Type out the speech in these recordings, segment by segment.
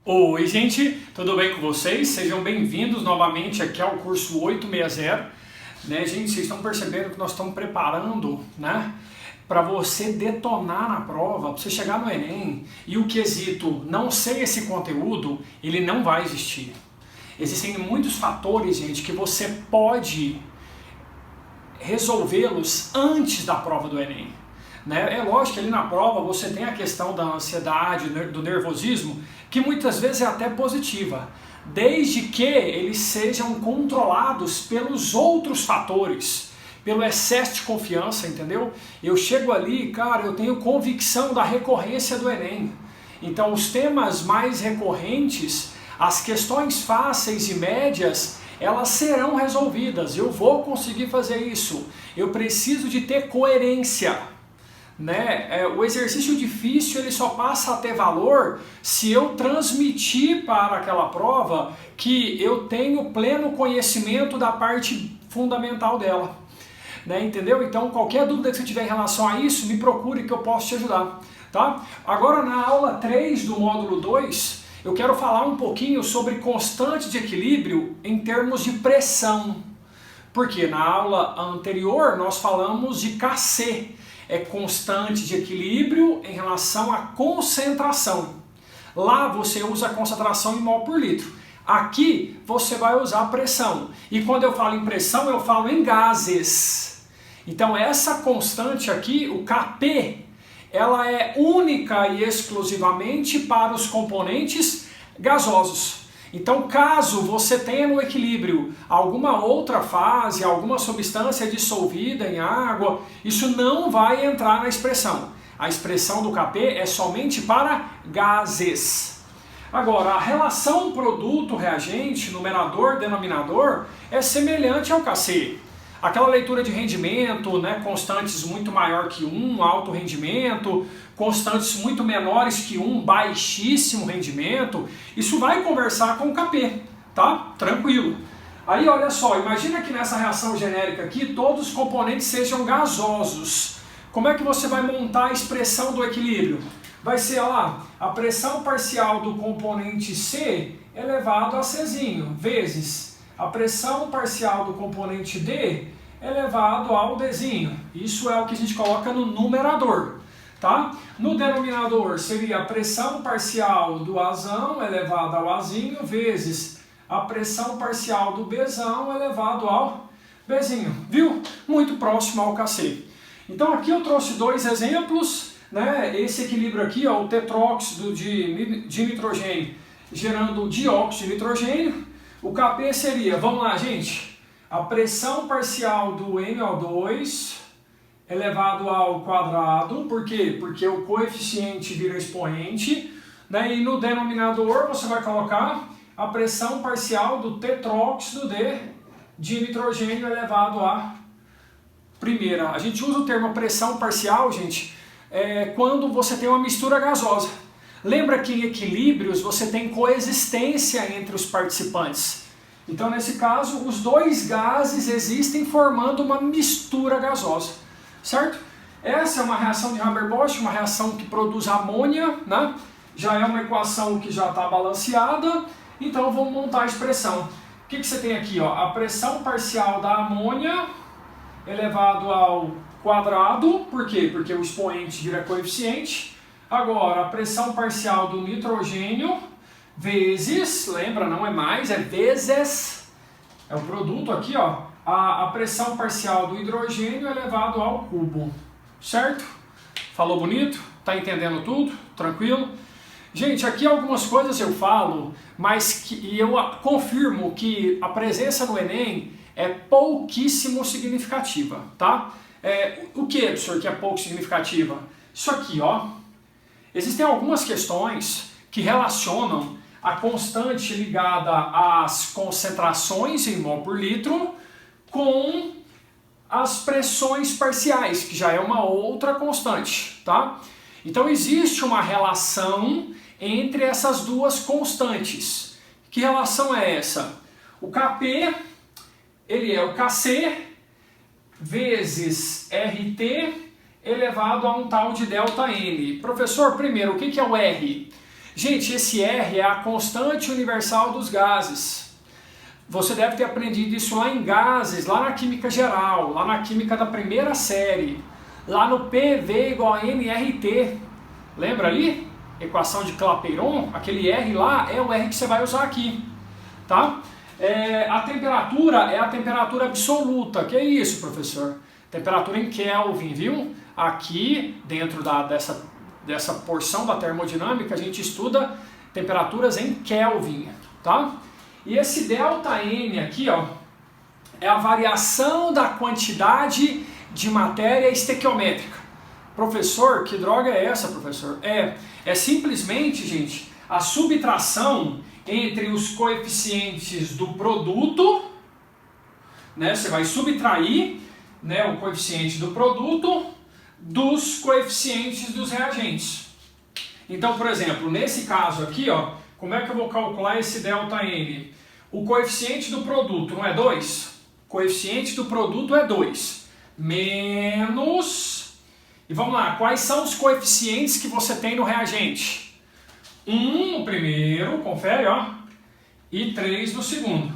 Oi gente, tudo bem com vocês? Sejam bem-vindos novamente aqui ao curso 860. Gente, vocês estão percebendo que nós estamos preparando, para você detonar na prova, para você chegar no Enem e o quesito não sei esse conteúdo, ele não vai existir. Existem muitos fatores, gente, que você pode resolvê-los antes da prova do Enem. É lógico que ali na prova você tem a questão da ansiedade, do nervosismo, que muitas vezes é até positiva, desde que eles sejam controlados pelos outros fatores, pelo excesso de confiança, entendeu? Eu chego ali, cara, eu tenho convicção da recorrência do Enem. Então os temas mais recorrentes, as questões fáceis e médias, elas serão resolvidas, eu vou conseguir fazer isso. Eu preciso de ter coerência. O exercício difícil ele só passa a ter valor se eu transmitir para aquela prova que eu tenho pleno conhecimento da parte fundamental dela. Entendeu? Então qualquer dúvida que você tiver em relação a isso, me procure que eu posso te ajudar. Tá? Agora na aula 3 do módulo 2, eu quero falar um pouquinho sobre constante de equilíbrio em termos de pressão. Porque na aula anterior nós falamos de Kc, é constante de equilíbrio em relação à concentração. Lá você usa a concentração em mol por litro. Aqui você vai usar pressão. E quando eu falo em pressão, eu falo em gases. Então essa constante aqui, o Kp, ela é única e exclusivamente para os componentes gasosos. Então, caso você tenha no equilíbrio alguma outra fase, alguma substância dissolvida em água, isso não vai entrar na expressão. A expressão do Kp é somente para gases. Agora, a relação produto-reagente, numerador-denominador, é semelhante ao Kc. Aquela leitura de rendimento, constantes muito maior que 1, alto rendimento, constantes muito menores que 1, baixíssimo rendimento, isso vai conversar com o Kp, tá? Tranquilo. Aí olha só, imagina que nessa reação genérica aqui todos os componentes sejam gasosos. Como é que você vai montar a expressão do equilíbrio? Vai ser lá, a pressão parcial do componente C elevado a Czinho, vezes a pressão parcial do componente D elevado ao Dzinho. Isso é o que a gente coloca no numerador. Tá? No denominador seria a pressão parcial do Azão elevado ao Azinho vezes a pressão parcial do Bzão elevado ao Bzinho. Viu? Muito próximo ao Kc. Então aqui eu trouxe dois exemplos. Esse equilíbrio aqui, o tetróxido de nitrogênio gerando dióxido de nitrogênio. O Kp seria, vamos lá gente, a pressão parcial do NO2 elevado ao quadrado, por quê? Porque o coeficiente vira expoente, e no denominador você vai colocar a pressão parcial do tetróxido de nitrogênio elevado à primeira. A gente usa o termo pressão parcial, gente, quando você tem uma mistura gasosa. Lembra que em equilíbrios você tem coexistência entre os participantes. Então nesse caso os dois gases existem formando uma mistura gasosa. Certo? Essa é uma reação de Haber-Bosch, uma reação que produz amônia, Já é uma equação que já está balanceada, então vamos montar a expressão. O que você tem aqui? A pressão parcial da amônia elevado ao quadrado, por quê? Porque o expoente vira coeficiente. Agora, a pressão parcial do nitrogênio vezes, lembra, não é mais, é vezes, é o produto aqui, a pressão parcial do hidrogênio elevado ao cubo, certo? Falou bonito? Tá entendendo tudo? Tranquilo? Gente, aqui algumas coisas eu falo, mas eu confirmo que a presença no Enem é pouquíssimo significativa, tá? O que, professor, que é pouco significativa? Isso aqui, Existem algumas questões que relacionam a constante ligada às concentrações em mol por litro com as pressões parciais, que já é uma outra constante, tá? Então existe uma relação entre essas duas constantes. Que relação é essa? O Kp, ele é o Kc vezes RT elevado a um tal de ΔN. Professor, primeiro, o que é o R? Gente, esse R é a constante universal dos gases. Você deve ter aprendido isso lá em gases, lá na química geral, lá na química da primeira série, lá no PV igual a nRT. Lembra ali? Equação de Clapeyron, aquele R lá é o R que você vai usar aqui, tá? A temperatura é a temperatura absoluta. Que é isso, professor? Temperatura em Kelvin, viu? Aqui, dentro dessa porção da termodinâmica, a gente estuda temperaturas em Kelvin, tá? E esse ΔN aqui, ó, é a variação da quantidade de matéria estequiométrica. Professor, que droga é essa, professor? É simplesmente, gente, a subtração entre os coeficientes do produto, né? Você vai subtrair, né, o coeficiente do produto dos coeficientes dos reagentes. Então, por exemplo, nesse caso aqui, ó, como é que eu vou calcular esse ΔN? O coeficiente do produto não é 2? O coeficiente do produto é 2. Menos... E vamos lá, quais são os coeficientes que você tem no reagente? 1 no primeiro, confere, ó, e 3 no segundo.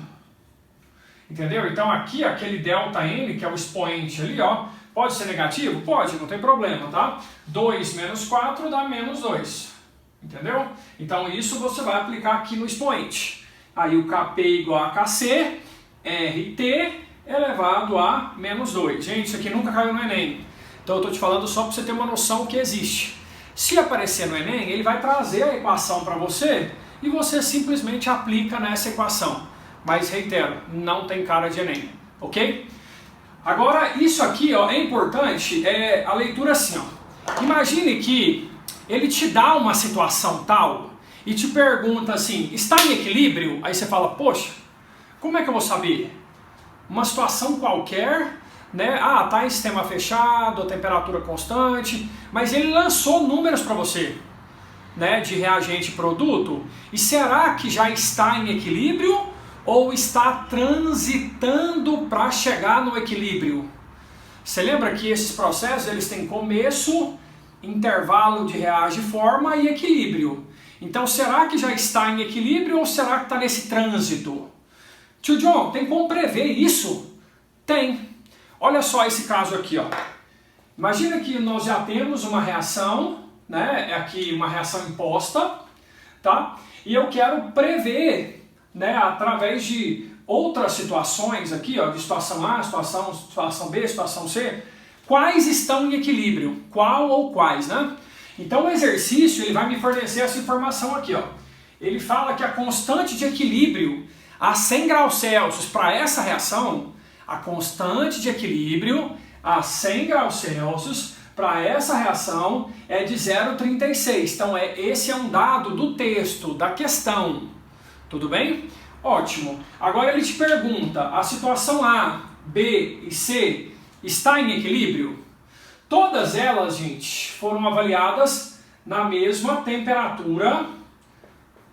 Entendeu? Então aqui, aquele ΔN, que é o expoente ali, ó, pode ser negativo? Pode, não tem problema, tá? 2 menos 4 dá menos 2. Entendeu? Então isso você vai aplicar aqui no expoente. Aí o Kp igual a Kc, RT elevado a menos 2. Gente, isso aqui nunca caiu no Enem. Então eu estou te falando só para você ter uma noção que existe. Se aparecer no Enem, ele vai trazer a equação para você e você simplesmente aplica nessa equação. Mas reitero, não tem cara de Enem, ok? Agora, isso aqui, ó, é importante, a leitura assim, ó. Imagine que ele te dá uma situação tal e te pergunta assim, está em equilíbrio? Aí você fala, poxa, como é que eu vou saber? Uma situação qualquer, né? Ah, está em sistema fechado, a temperatura constante, mas ele lançou números para você, né, de reagente e produto. E será que já está em equilíbrio ou está transitando para chegar no equilíbrio? Você lembra que esses processos eles têm começo, intervalo de reage-forma e equilíbrio. Então será que já está em equilíbrio ou será que está nesse trânsito? Tio John, tem como prever isso? Tem. Olha só esse caso aqui, ó. Imagina que nós já temos uma reação, né? Aqui uma reação imposta, tá? E eu quero prever, né, através de outras situações aqui, ó, de situação A, situação B, situação C, quais estão em equilíbrio, qual ou quais, né? Então o exercício ele vai me fornecer essa informação aqui, ó. Ele fala que a constante de equilíbrio a 100 graus Celsius para essa reação, a constante de equilíbrio a 100 graus Celsius para essa reação é de 0,36. Então esse é um dado do texto, da questão. Tudo bem? Ótimo. Agora ele te pergunta, a situação A, B e C está em equilíbrio? Todas elas, gente, foram avaliadas na mesma temperatura,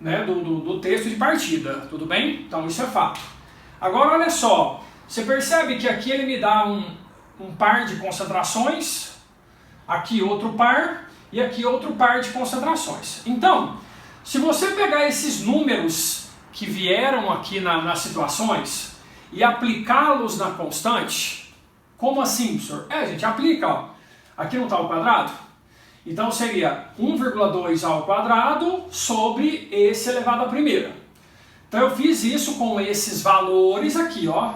né, do texto de partida. Tudo bem? Então isso é fato. Agora olha só, você percebe que aqui ele me dá um par de concentrações, aqui outro par e aqui outro par de concentrações. Então, se você pegar esses números que vieram aqui nas situações e aplicá-los na constante, como assim, professor? Gente, aplica, ó. Aqui não está o quadrado? Então seria 1,2 ao quadrado sobre esse elevado à primeira. Então eu fiz isso com esses valores aqui, ó.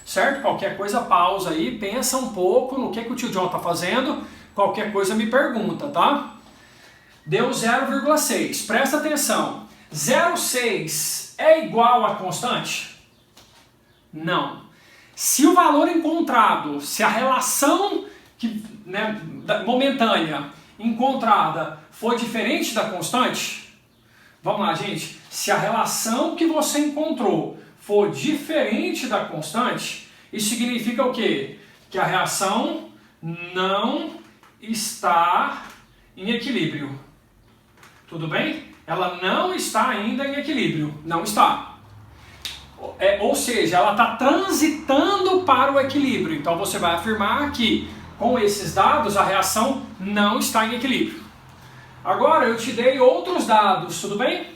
Certo? Qualquer coisa pausa aí, pensa um pouco no que o tio John está fazendo. Qualquer coisa me pergunta, tá? Deu 0,6. Presta atenção. 0,6 é igual a constante? Não. Se o valor encontrado, se a relação né, momentânea encontrada for diferente da constante, vamos lá, gente. Se a relação que você encontrou for diferente da constante, isso significa o quê? Que a reação não está em equilíbrio. Tudo bem? Ela não está ainda em equilíbrio. Não está. Ou seja, ela está transitando para o equilíbrio. Então você vai afirmar que com esses dados a reação não está em equilíbrio. Agora eu te dei outros dados, tudo bem?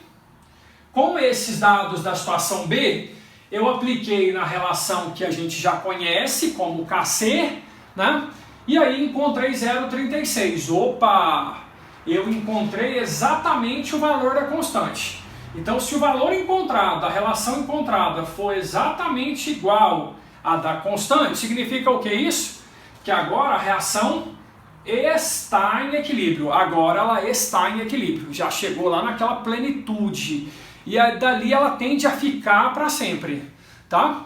Com esses dados da situação B, eu apliquei na relação que a gente já conhece, como KC, né? E aí encontrei 0,36. Opa! Eu encontrei exatamente o valor da constante. Então, se o valor encontrado, a relação encontrada, for exatamente igual à da constante, significa o que isso? Que agora a reação está em equilíbrio. Agora ela está em equilíbrio. Já chegou lá naquela plenitude. E dali ela tende a ficar para sempre. Tá?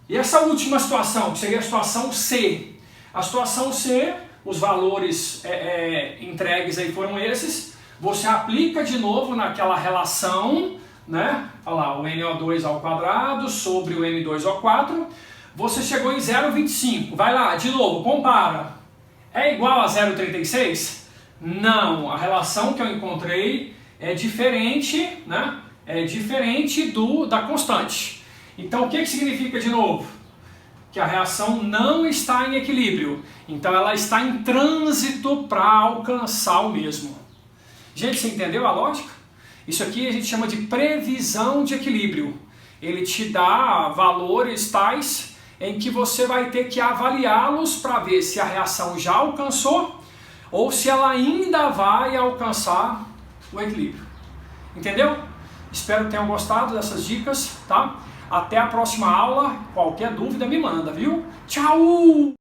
E essa última situação, que seria a situação C. A situação C, os valores entregues aí foram esses. Você aplica de novo naquela relação, né? Olha lá, o NO2 ao quadrado sobre o N2O4. Você chegou em 0,25. Vai lá, de novo, compara. É igual a 0,36? Não, a relação que eu encontrei é diferente, né? É diferente da constante. Então o que significa de novo? Que a reação não está em equilíbrio. Então ela está em trânsito para alcançar o mesmo. Gente, você entendeu a lógica? Isso aqui a gente chama de previsão de equilíbrio. Ele te dá valores tais em que você vai ter que avaliá-los para ver se a reação já alcançou ou se ela ainda vai alcançar o equilíbrio. Entendeu? Espero que tenham gostado dessas dicas, tá? Até a próxima aula. Qualquer dúvida me manda, viu? Tchau!